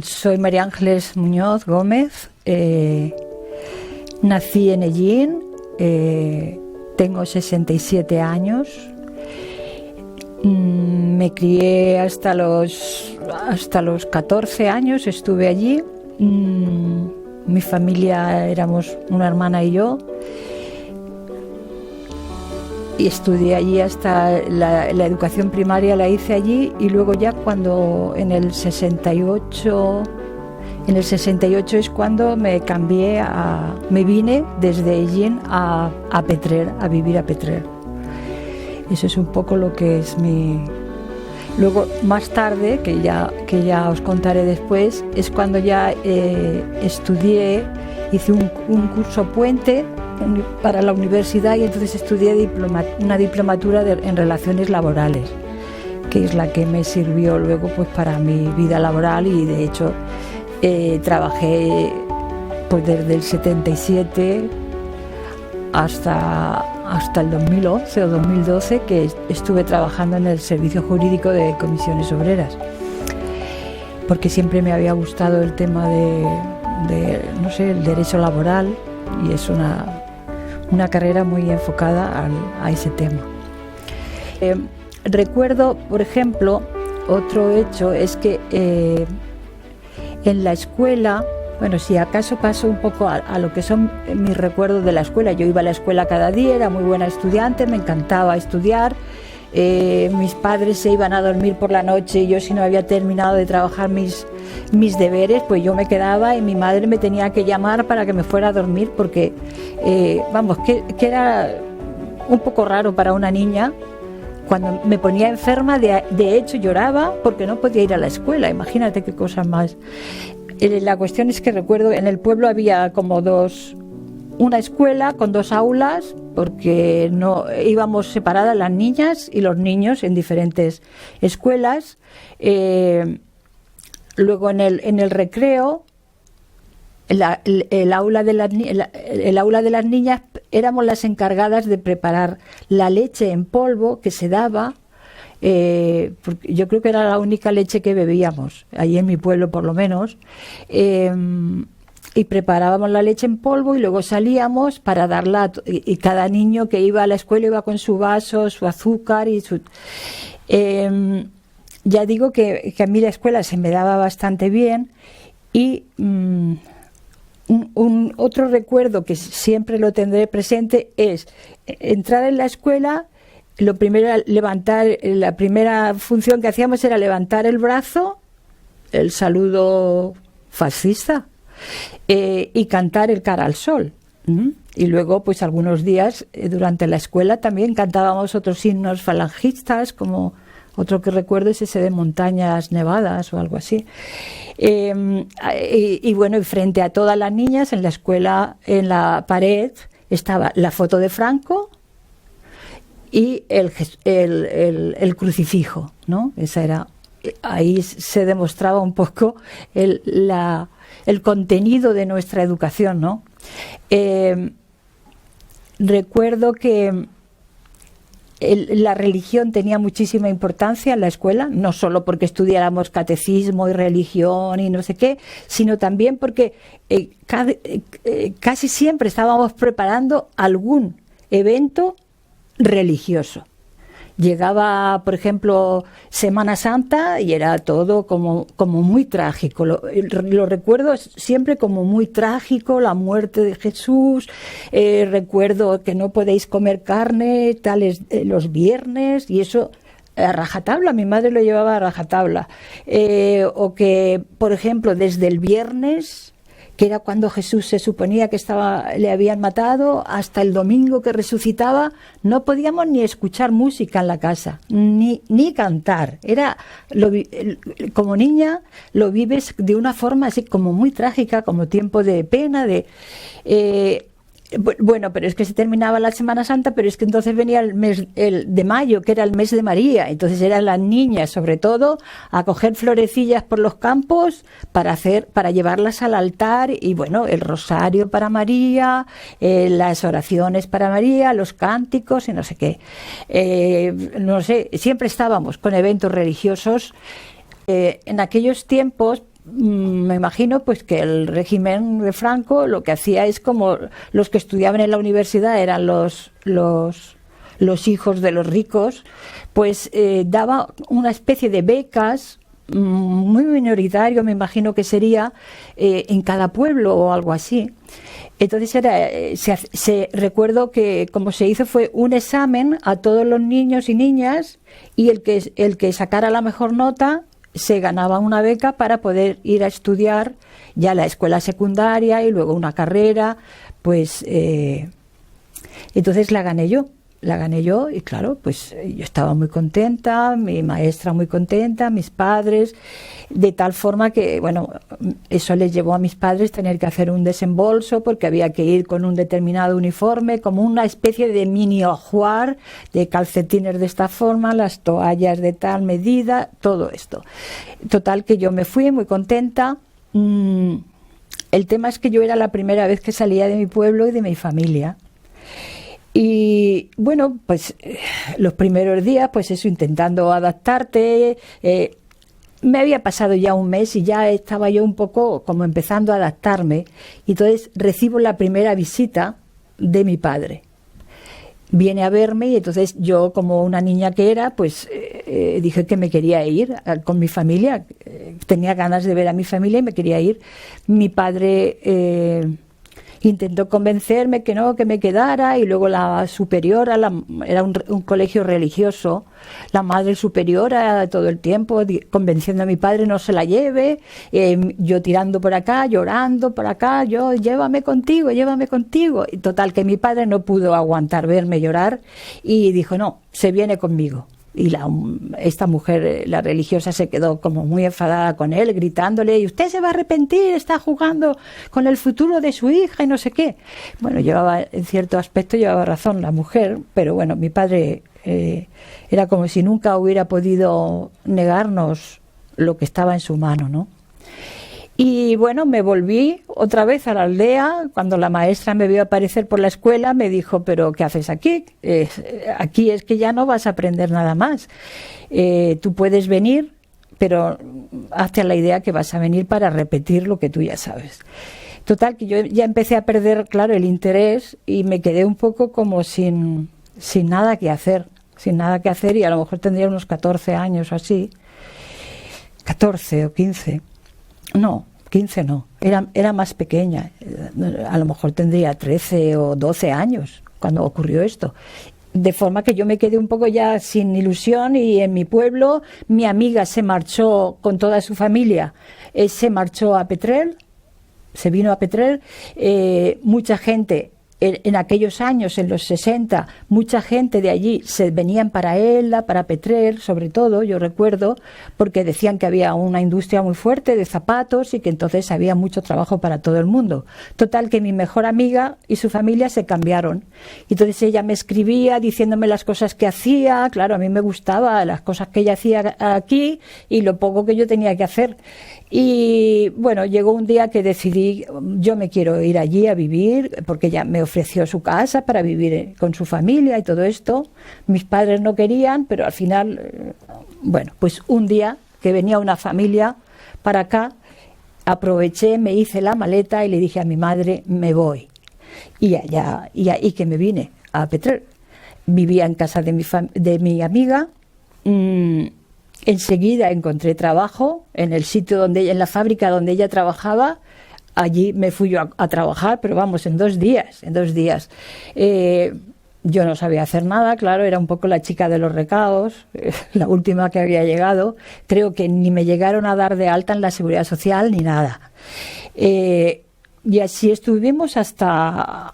Soy María Ángeles Muñoz Gómez, nací en Ellín, tengo 67 años, me crié hasta los 14 años, estuve allí, mi familia éramos una hermana y yo, y estudié allí hasta la educación primaria la hice allí, y luego ya cuando en el 68 es cuando me vine desde Ellín a Petrer, a vivir a Petrer. Eso es un poco lo que es mi... Luego, más tarde, que ya os contaré después, es cuando ya estudié, hice un curso puente para la universidad, y entonces estudié una diplomatura en relaciones laborales, que es la que me sirvió luego pues para mi vida laboral, y de hecho trabajé pues desde el 77 hasta el 2011 o 2012, que estuve trabajando en el servicio jurídico de comisiones obreras, porque siempre me había gustado el tema de no sé, el derecho laboral, y es una carrera muy enfocada a ese tema. Recuerdo, por ejemplo, otro hecho es que en la escuela, bueno, si acaso paso un poco a lo que son mis recuerdos de la escuela. Yo iba a la escuela cada día, era muy buena estudiante, me encantaba estudiar. Mis padres se iban a dormir por la noche, y yo, si no había terminado de trabajar mis deberes, pues yo me quedaba, y mi madre me tenía que llamar para que me fuera a dormir, porque que era un poco raro para una niña. Cuando me ponía enferma, de hecho lloraba porque no podía ir a la escuela. Imagínate qué cosas más. La cuestión es que recuerdo, en el pueblo había como una escuela con 2 aulas, porque no íbamos separadas las niñas y los niños en diferentes escuelas. Luego en el recreo, el aula de las niñas, éramos las encargadas de preparar la leche en polvo que se daba, porque yo creo que era la única leche que bebíamos, allí en mi pueblo por lo menos, y preparábamos la leche en polvo, y luego salíamos para darla, y cada niño que iba a la escuela iba con su vaso, su azúcar y su... Ya digo que a mí la escuela se me daba bastante bien, y otro recuerdo que siempre lo tendré presente es entrar en la escuela. Lo primero era la primera función que hacíamos era levantar el brazo, el saludo fascista, y cantar el Cara al Sol. Y luego, pues algunos días durante la escuela también cantábamos otros himnos falangistas, como otro que recuerdo es ese de Montañas Nevadas o algo así. Y bueno, y frente a todas las niñas en la escuela, en la pared, estaba la foto de Franco y el crucifijo, ¿no? Esa era, ahí se demostraba un poco el contenido de nuestra educación, ¿no? Recuerdo que la religión tenía muchísima importancia en la escuela, no solo porque estudiáramos catecismo y religión y no sé qué, sino también porque casi siempre estábamos preparando algún evento religioso. Llegaba, por ejemplo, Semana Santa, y era todo como muy trágico. Lo recuerdo siempre como muy trágico, la muerte de Jesús. Recuerdo que no podéis comer carne tales los viernes, y eso a rajatabla, mi madre lo llevaba a rajatabla. O que, por ejemplo, desde el viernes, que era cuando Jesús se suponía que le habían matado, hasta el domingo que resucitaba, no podíamos ni escuchar música en la casa, ni cantar. Como niña lo vives de una forma así como muy trágica, como tiempo de pena. Bueno, pero es que se terminaba la Semana Santa, pero es que entonces venía el mes de mayo, que era el mes de María. Entonces eran las niñas, sobre todo, a coger florecillas por los campos para llevarlas al altar y bueno, el rosario para María, las oraciones para María, los cánticos y no sé qué. No sé, siempre estábamos con eventos religiosos. En aquellos tiempos me imagino pues que el régimen de Franco lo que hacía es como los que estudiaban en la universidad eran los hijos de los ricos, pues daba una especie de becas muy minoritario, me imagino que sería en cada pueblo o algo así. Entonces recuerdo que como se hizo fue un examen a todos los niños y niñas y el que sacara la mejor nota se ganaba una beca para poder ir a estudiar ya la escuela secundaria y luego una carrera, pues entonces la gané yo y claro, pues yo estaba muy contenta, mi maestra muy contenta, mis padres, de tal forma que, bueno, eso les llevó a mis padres tener que hacer un desembolso porque había que ir con un determinado uniforme, como una especie de mini ajuar de calcetines de esta forma, las toallas de tal medida, todo esto. Total que yo me fui muy contenta. El tema es que yo era la primera vez que salía de mi pueblo y de mi familia. Y bueno, pues los primeros días, pues eso, intentando adaptarte. Me había pasado ya un mes y ya estaba yo un poco como empezando a adaptarme. Y entonces recibo la primera visita de mi padre. Viene a verme y entonces yo, como una niña que era, pues dije que me quería ir con mi familia. Tenía ganas de ver a mi familia y me quería ir. Mi padre intentó convencerme que no, que me quedara, y luego la superiora, era un colegio religioso, la madre superiora todo el tiempo convenciendo a mi padre no se la lleve, yo tirando por acá, llorando por acá, yo llévame contigo, y total que mi padre no pudo aguantar verme llorar y dijo no, se viene conmigo. Y esta mujer, la religiosa, se quedó como muy enfadada con él, gritándole, y usted se va a arrepentir, está jugando con el futuro de su hija y no sé qué. Bueno, en cierto aspecto llevaba razón la mujer, pero bueno, mi padre era como si nunca hubiera podido negarnos lo que estaba en su mano, ¿no? Y bueno, me volví otra vez a la aldea. Cuando la maestra me vio aparecer por la escuela, me dijo, ¿pero qué haces aquí? Aquí es que ya no vas a aprender nada más. Tú puedes venir, pero hazte a la idea que vas a venir para repetir lo que tú ya sabes. Total, que yo ya empecé a perder, claro, el interés y me quedé un poco como sin nada que hacer. Sin nada que hacer, y a lo mejor tendría unos 14 años o así. 14 o 15. No, 15 no, era más pequeña, a lo mejor tendría 13 o 12 años cuando ocurrió esto. De forma que yo me quedé un poco ya sin ilusión, y en mi pueblo mi amiga se marchó con toda su familia, se marchó a Petrer, se vino a Petrer, mucha gente. En aquellos años, en los 60, mucha gente de allí se venían para Elda, para Petrer, sobre todo, yo recuerdo, porque decían que había una industria muy fuerte de zapatos y que entonces había mucho trabajo para todo el mundo. Total, que mi mejor amiga y su familia se cambiaron. Entonces ella me escribía diciéndome las cosas que hacía, claro, a mí me gustaba las cosas que ella hacía aquí y lo poco que yo tenía que hacer. Y bueno, llegó un día que decidí, yo me quiero ir allí a vivir, porque ella me ofreció su casa para vivir con su familia y todo esto. Mis padres no querían, pero al final, bueno, pues un día que venía una familia para acá, aproveché, me hice la maleta y le dije a mi madre, me voy. Y que me vine a Petrer. Vivía en casa de mi amiga. Enseguida encontré trabajo en el sitio en la fábrica donde ella trabajaba. Allí me fui yo a trabajar, pero vamos, en 2 días. Yo no sabía hacer nada, claro, era un poco la chica de los recados, la última que había llegado. Creo que ni me llegaron a dar de alta en la Seguridad Social ni nada. y así estuvimos hasta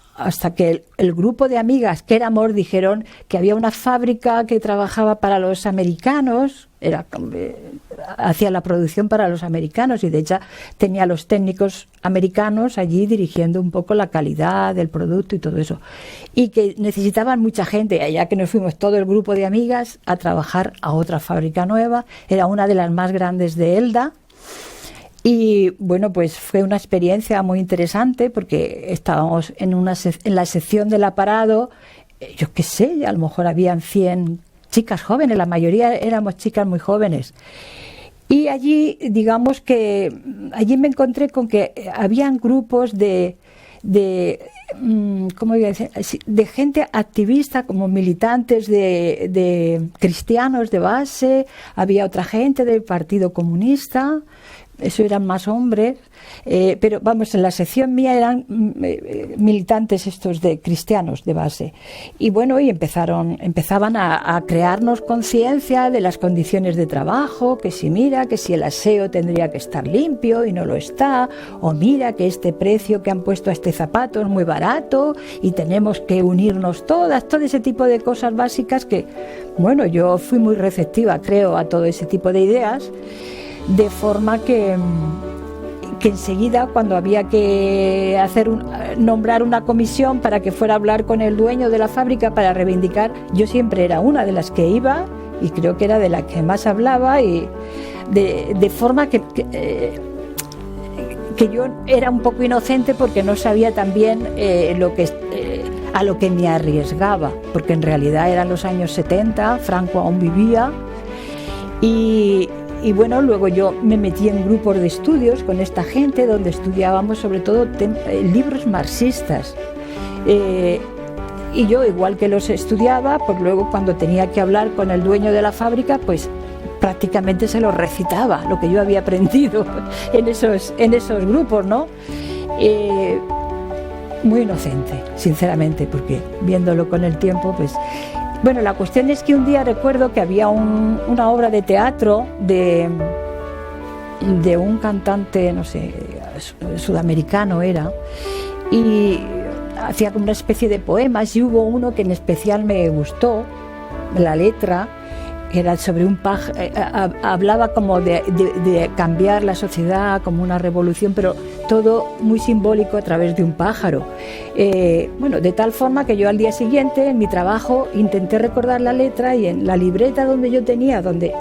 que el grupo de amigas que éramos dijeron que había una fábrica que trabajaba para los americanos, hacía la producción para los americanos, y de hecho tenía a los técnicos americanos allí dirigiendo un poco la calidad del producto y todo eso, y que necesitaban mucha gente, allá que nos fuimos todo el grupo de amigas a trabajar a otra fábrica nueva, era una de las más grandes de Elda. Y bueno, pues fue una experiencia muy interesante porque estábamos en la sección del aparado, yo qué sé, a lo mejor habían 100 chicas jóvenes, la mayoría éramos chicas muy jóvenes. Y allí, digamos que, allí me encontré con que habían grupos ¿cómo iba a decir? De gente activista, como militantes de cristianos de base, había otra gente del Partido Comunista. Eso eran más hombres, pero vamos, en la sección mía eran militantes estos de cristianos de base. Y bueno, y empezaban a crearnos conciencia de las condiciones de trabajo, que si el aseo tendría que estar limpio y no lo está, o mira que este precio que han puesto a este zapato es muy barato y tenemos que unirnos todas, todo ese tipo de cosas básicas que, bueno, yo fui muy receptiva, creo, a todo ese tipo de ideas. De forma que enseguida, cuando había que nombrar una comisión para que fuera a hablar con el dueño de la fábrica para reivindicar, yo siempre era una de las que iba y creo que era de la que más hablaba, y de forma que yo era un poco inocente porque no sabía también a lo que me arriesgaba, porque en realidad eran los años 70, Franco aún vivía. Y bueno, luego yo me metí en grupos de estudios con esta gente donde estudiábamos sobre todo libros marxistas. Y yo, igual que los estudiaba, pues luego cuando tenía que hablar con el dueño de la fábrica, pues prácticamente se lo recitaba, lo que yo había aprendido en esos grupos, ¿no? Muy inocente, sinceramente, porque viéndolo con el tiempo, pues... Bueno, la cuestión es que un día recuerdo que había una obra de teatro de un cantante, no sé, sudamericano era, y hacía como una especie de poemas, y hubo uno que en especial me gustó, la letra, era sobre un pájaro, hablaba como de cambiar la sociedad, como una revolución, pero todo muy simbólico a través de un pájaro. Bueno, de tal forma que yo al día siguiente, en mi trabajo, intenté recordar la letra, y en la libreta donde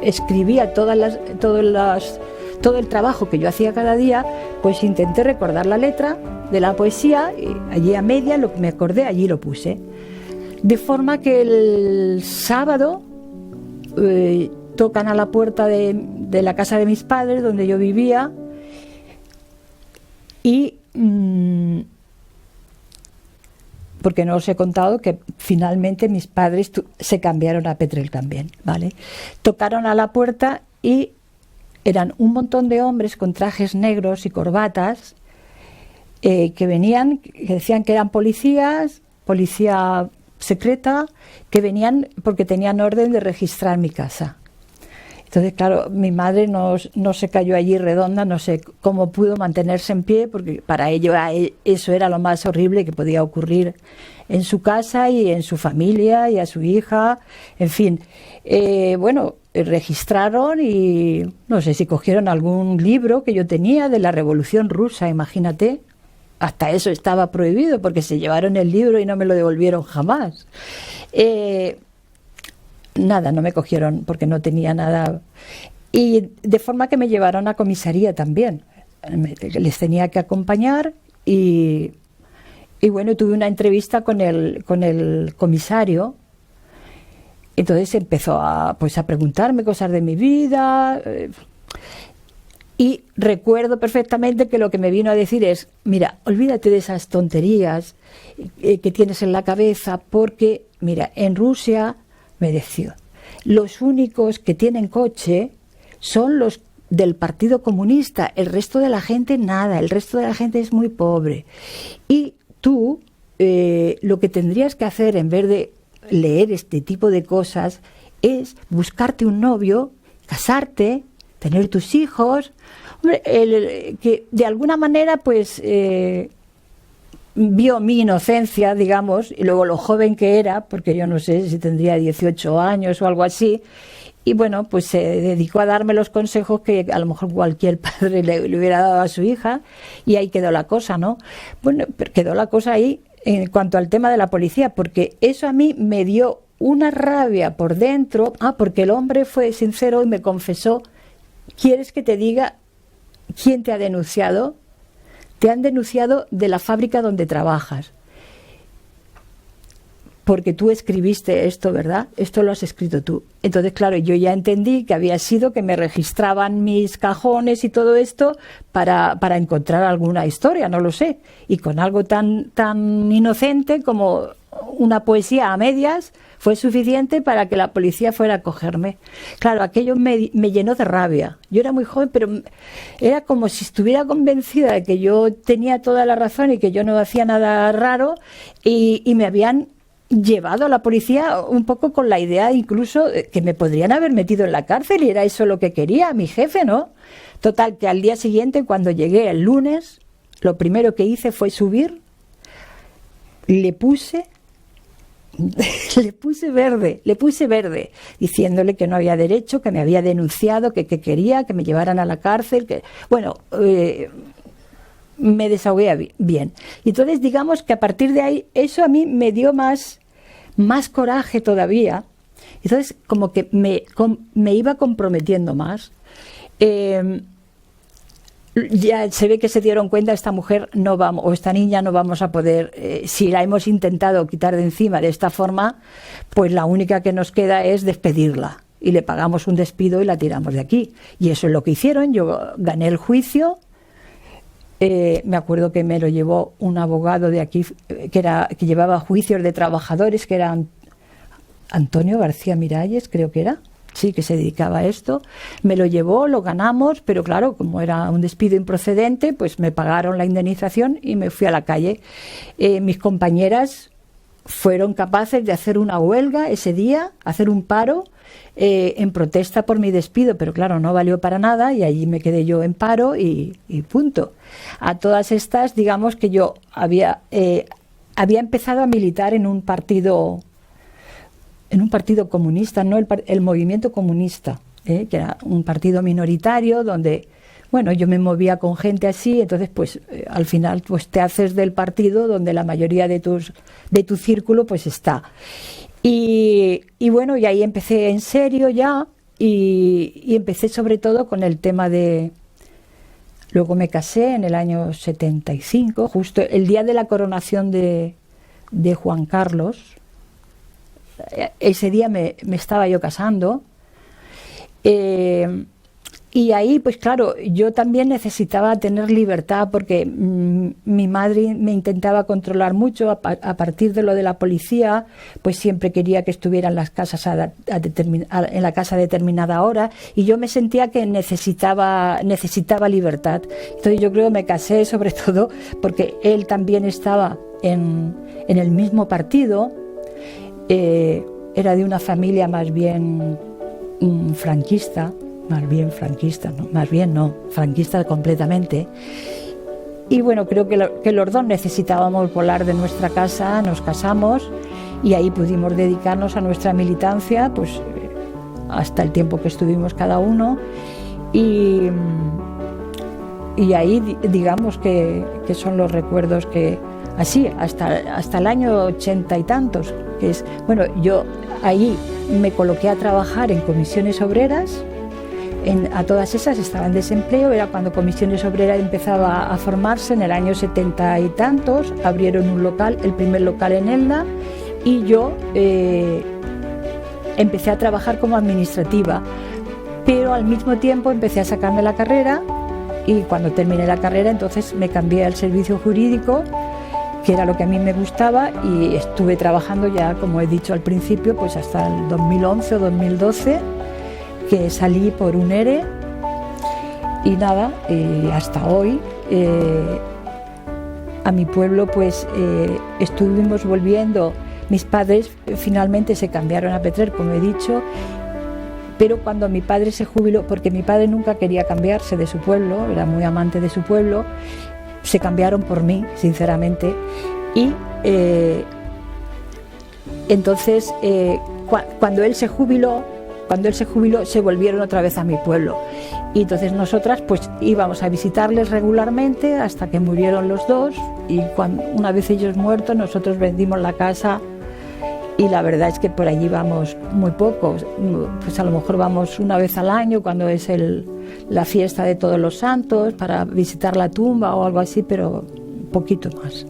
escribía todo el trabajo que yo hacía cada día, pues intenté recordar la letra de la poesía, y allí a media, lo que me acordé, allí lo puse. De forma que el sábado tocan a la puerta de la casa de mis padres, donde yo vivía, y porque no os he contado que finalmente mis padres se cambiaron a Petrel también, ¿vale? Tocaron a la puerta y eran un montón de hombres con trajes negros y corbatas que venían, que decían que eran policía secreta, que venían porque tenían orden de registrar mi casa. Entonces, claro, mi madre no se cayó allí redonda, no sé cómo pudo mantenerse en pie, porque para ello eso era lo más horrible que podía ocurrir en su casa y en su familia y a su hija, en fin. Bueno, registraron y no sé si cogieron algún libro que yo tenía de la Revolución Rusa, imagínate. Hasta eso estaba prohibido, porque se llevaron el libro y no me lo devolvieron jamás. Nada, no me cogieron porque no tenía nada. Y de forma que me llevaron a comisaría también. Les tenía que acompañar y bueno, tuve una entrevista con el comisario. Entonces empezó a preguntarme cosas de mi vida. Y recuerdo perfectamente que lo que me vino a decir es: mira, olvídate de esas tonterías que tienes en la cabeza, porque, mira, en Rusia, me decía, los únicos que tienen coche son los del Partido Comunista, el resto de la gente nada, el resto de la gente es muy pobre. Y tú lo que tendrías que hacer, en vez de leer este tipo de cosas, es buscarte un novio, casarte, tener tus hijos. Hombre, que de alguna manera pues vio mi inocencia, digamos, y luego lo joven que era, porque yo no sé si tendría 18 años o algo así, y bueno, pues se dedicó a darme los consejos que a lo mejor cualquier padre le hubiera dado a su hija, y ahí quedó la cosa, ¿no? Bueno, pero quedó la cosa ahí en cuanto al tema de la policía, porque eso a mí me dio una rabia por dentro, porque el hombre fue sincero y me confesó: ¿quieres que te diga quién te ha denunciado? Te han denunciado de la fábrica donde trabajas, porque tú escribiste esto, ¿verdad? Esto lo has escrito tú. Entonces, claro, yo ya entendí que había sido que me registraban mis cajones y todo esto para encontrar alguna historia, no lo sé. Y con algo tan inocente como una poesía a medias fue suficiente para que la policía fuera a cogerme. Claro, aquello me llenó de rabia. Yo era muy joven, pero era como si estuviera convencida de que yo tenía toda la razón y que yo no hacía nada raro, y me habían llevado a la policía un poco con la idea incluso que me podrían haber metido en la cárcel, y era eso lo que quería mi jefe, ¿no? Total, que al día siguiente, cuando llegué el lunes, lo primero que hice fue subir, le puse verde, diciéndole que no había derecho, que me había denunciado, que quería que me llevaran a la cárcel, que bueno, me desahogué bien. Y entonces, digamos que a partir de ahí, eso a mí me dio más coraje todavía. Entonces, como que me iba comprometiendo más. Ya se ve que se dieron cuenta, esta mujer no vamos, o esta niña no vamos a poder, si la hemos intentado quitar de encima de esta forma, pues la única que nos queda es despedirla. Y le pagamos un despido y la tiramos de aquí. Y eso es lo que hicieron. Yo gané el juicio. Me acuerdo que me lo llevó un abogado de aquí que llevaba juicios de trabajadores, que era Antonio García Miralles, creo que era, sí, que se dedicaba a esto. Me lo llevó, lo ganamos, pero claro, como era un despido improcedente, pues me pagaron la indemnización y me fui a la calle. Mis compañeras fueron capaces de hacer una huelga ese día, hacer un paro en protesta por mi despido, pero claro, no valió para nada, y allí me quedé yo en paro y punto. A todas estas, digamos que yo había empezado a militar en un partido comunista, no el movimiento comunista, que era un partido minoritario donde, bueno, yo me movía con gente así. Entonces pues al final pues te haces del partido donde la mayoría de tu círculo pues está. Y bueno, y ahí empecé en serio ya, y empecé sobre todo con el tema de... Luego me casé en el año 75, justo el día de la coronación de Juan Carlos. Ese día me estaba yo casando. Y ahí, pues claro, yo también necesitaba tener libertad, porque mi madre me intentaba controlar mucho a partir de lo de la policía. Pues siempre quería que estuviera en las casas en la casa a determinada hora, y yo me sentía que necesitaba libertad. Entonces yo creo que me casé sobre todo porque él también estaba en el mismo partido. Era de una familia más bien franquista, franquista completamente. Y bueno, creo que los dos necesitábamos volar de nuestra casa, nos casamos, y ahí pudimos dedicarnos a nuestra militancia, pues hasta el tiempo que estuvimos cada uno. Y ahí digamos que son los recuerdos que así hasta el año 80 y tantos, que es, bueno, yo ahí me coloqué a trabajar en comisiones obreras. A todas esas estaba en desempleo. Era cuando Comisiones Obreras empezaba a formarse en el año 70 y tantos. Abrieron un local, el primer local en Elda, y yo empecé a trabajar como administrativa, pero al mismo tiempo empecé a sacarme la carrera, y cuando terminé la carrera entonces me cambié al servicio jurídico, que era lo que a mí me gustaba, y estuve trabajando ya, como he dicho al principio, pues hasta el 2011 o 2012, que salí por un ERE, y nada, hasta hoy. A mi pueblo pues estuvimos volviendo. Mis padres finalmente se cambiaron a Petrer, como he dicho, Pero cuando mi padre se jubiló, porque mi padre nunca quería cambiarse de su pueblo, era muy amante de su pueblo, se cambiaron por mí, sinceramente, y entonces cuando él se jubiló, se volvieron otra vez a mi pueblo. Y entonces nosotras pues íbamos a visitarles regularmente hasta que murieron los dos, y una vez ellos muertos nosotros vendimos la casa, y la verdad es que por allí vamos muy pocos, pues a lo mejor vamos una vez al año cuando es la fiesta de Todos los Santos para visitar la tumba o algo así, pero poquito más.